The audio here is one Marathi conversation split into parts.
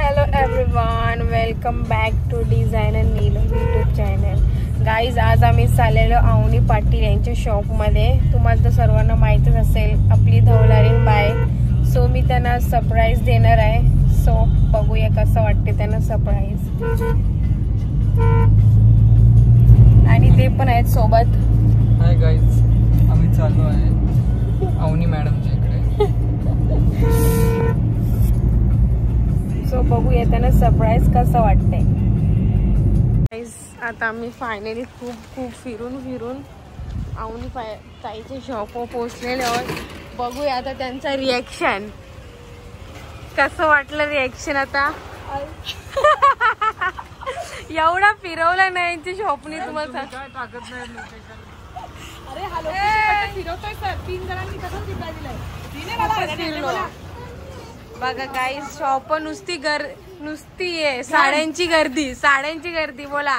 Hello everyone, welcome back to designer Neel YouTube channel. Guys, आज आम्ही चाललेलो अवनी पाटील यांच्या शॉपमध्ये. तुम्हाला तर सर्वांना माहीतच असेल, आपली धवलारीन बाय. सो मी त्यांना सरप्राईज देणार आहे. सो बघूया कसं वाटते त्यांना सरप्राईज. आणि ते पण आहेत सोबत. हाय गाईज, आम्ही चाललो आहे अवनी मॅडमच्या इकडे. सो बघूया त्यांना सरप्राईज कसं वाटतंय. गाईज, आता आम्ही फायनली खूप फिरून अवनी ताईच्या शॉपवर पोहोचलेले आहोत. बघूया आता त्यांचा रिॲक्शन कसं वाटलं. रिॲक्शन आता एवढा फिरवलं नाही यांच्या शॉपने. तुम्हाला टाकत नाही. अरे हॅलो, फिरवतोय सर. 3 जणांनी कसं फिरवा दिलाय. बघा गाईज, शॉप नुसती आहे. साड्यांची गर्दी बोला.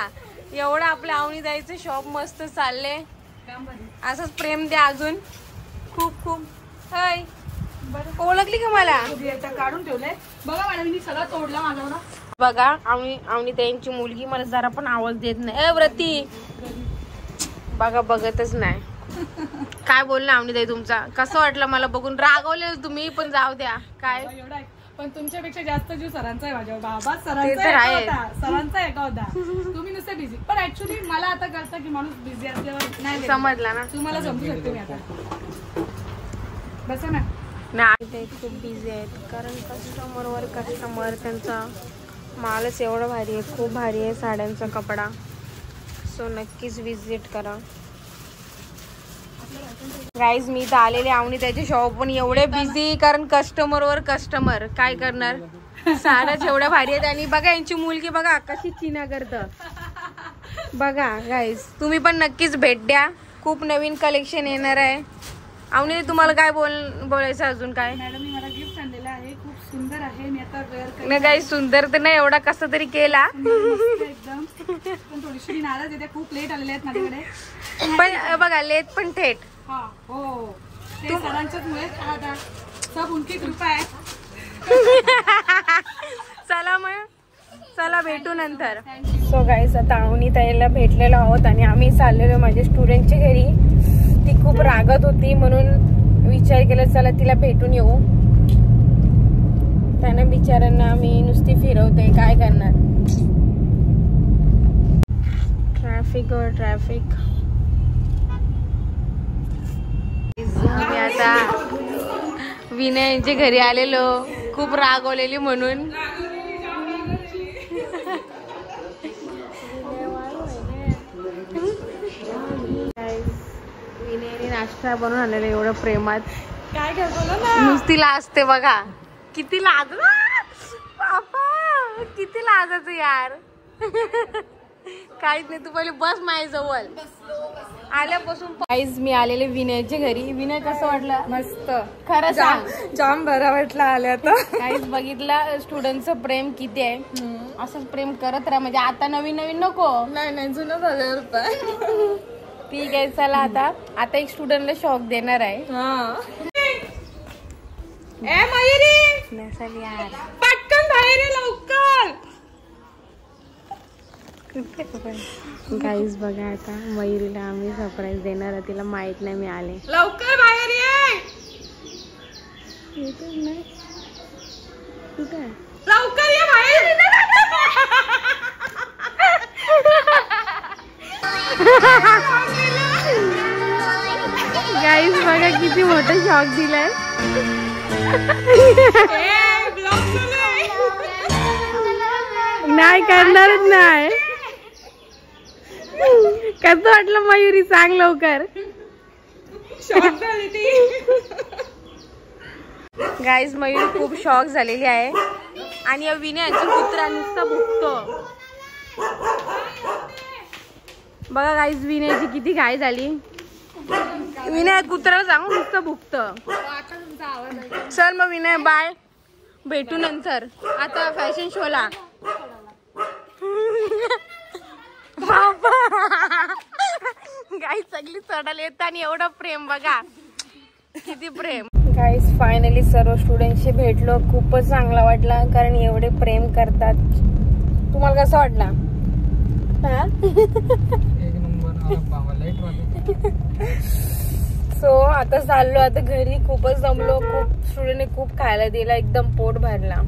एवढं आपल्या अवनी जायचं शॉप मस्त चालले. असंच प्रेम द्या अजून खूप. हाय, ओळखली का मला? काढून ठेवलंय बघा मॅडम, मी सगळं तोडला माझा. बघा अवनी त्यांची मुलगी मला जरा पण आवाज देत नाही. व्रती बघा, बघतच नाही. काय बोलणं अवनी ताई तुमचा? कसं वाटलं मला बघून? रागवले तुम्ही पण, जाऊ द्या. काय एवढा पण तुमच्यापेक्षा जास्त जीव सरांचा आहे माझ्यावर. बाबा सरांचा एका होता. तुम्ही नुसते बिझी. पण ऍक्च्युली मला आता कळतं की माणूस बिझी असल्यावर नाही समजला ना. तुम्हाला समजू शकते मी आता. बसा ना. नाही, ते खूप बिझी आहेत. कारण कस्टमर त्यांचा मालच एवढा भारी आहे. खूप भारी आहे साड्यांचा कपडा. सो नक्कीच विजिट करा. गाईज, मी तर आलेले अवनी त्याचे शॉप पण एवढे बिझी. कारण कस्टमर काय करणार. साड्याच एवढ्या भारी आहेत. आणि बघा यांची मुलगी बघा कशी चिना करत. बघा गाईज, तुम्ही पण नक्कीच भेट द्या. खूप नवीन कलेक्शन येणार आहे. अवनी, तुम्हाला काय बोलायचं अजून? काय मॅडम, मी मला गिफ्ट आणलेलं आहे. खूप सुंदर आहे. मी आता वेअर करते. नाही गाईज, सुंदर तर नाही, एवढा कसा तरी केला एकदम. पण थोडीशी नाराज येते. खूप लेट आलेले आहेत माझ्याकडे. पण बघा, लेट पण थेट. हा हो, ते सरांच्याच मुळे. आता सब उनकी कृपा आहे. चला भेटू नंतर. सो गाईस, आता अवनी ताईला भेटलेलो आहोत आणि आम्ही चाललेलो माझ्या स्टुडंटच्या घरी. ती खूप रागत होती म्हणून विचार केला चला तिला भेटून येऊ. त्यांना बिचाऱ्यांना आम्ही नुसती फिरवते, काय करणार. ट्रॅफिक. आम्ही आता विनयच्या घरी आलेलो, खूप रागवलेली म्हणून. विनयने नाश्ता बनवून आणलेला एवढं प्रेमात. काय करतो नुसती लाजते बघा. किती लाज बापा, किती लाजायचं यार. काहीच नाही, तू पहिले बस माझ्याजवळ. आल्यापासून काहीच. मी आलेले विनयच्या घरी. विनय कसं वाटलं? मस्त. खरं सांग. जाम बरा वाटला आल्या तर. काहीच बघितलं स्टुडंटचं प्रेम किती आहे. असंच प्रेम करत राहा. म्हणजे आता नवीन नको. नाही जुनं झालं. ठीक आहे, चला आता एक स्टुडंटला शॉक देणार आहे. नसेल यार. पटकन बाहेर ये लवकर. गाईज बघा, आता मयुरीला आम्ही सरप्राईज देणार आहे. तिला माहित नाही मी आले. लवकर बाहेर ये. कुठे लवकर ये बाहेर. गाईज बघा, किती मोठा शॉक दिलाय. नाही करणारच नाही. कसं वाटलं मयुरी? सांग लवकर. गाईज, मयुरी खूप शॉक झालेली आहे. आणि या विनयाचा कुत्रा नुसता भुकतो. बघा गाईज, विनयाची किती घाई झाली. विनय कुत्र्याला सांगू नुसतं भुकत. चल मग विनय, बाय. भेटू नंतर. आता फॅशन शोला. गाईज सगळी चढायला येत आणि एवढं प्रेम बघा, किती प्रेम. गाईज फायनली सर्व स्टुडंटशी भेटलो. खूपच चांगला वाटला कारण एवढे प्रेम करतात. तुम्हाला कसं वाटला? एक नंबर. सो आता चाललो आता घरी. खूपच जमलो. खूप स्टुडंटने खूप खायला दिला. एकदम पोट भरला.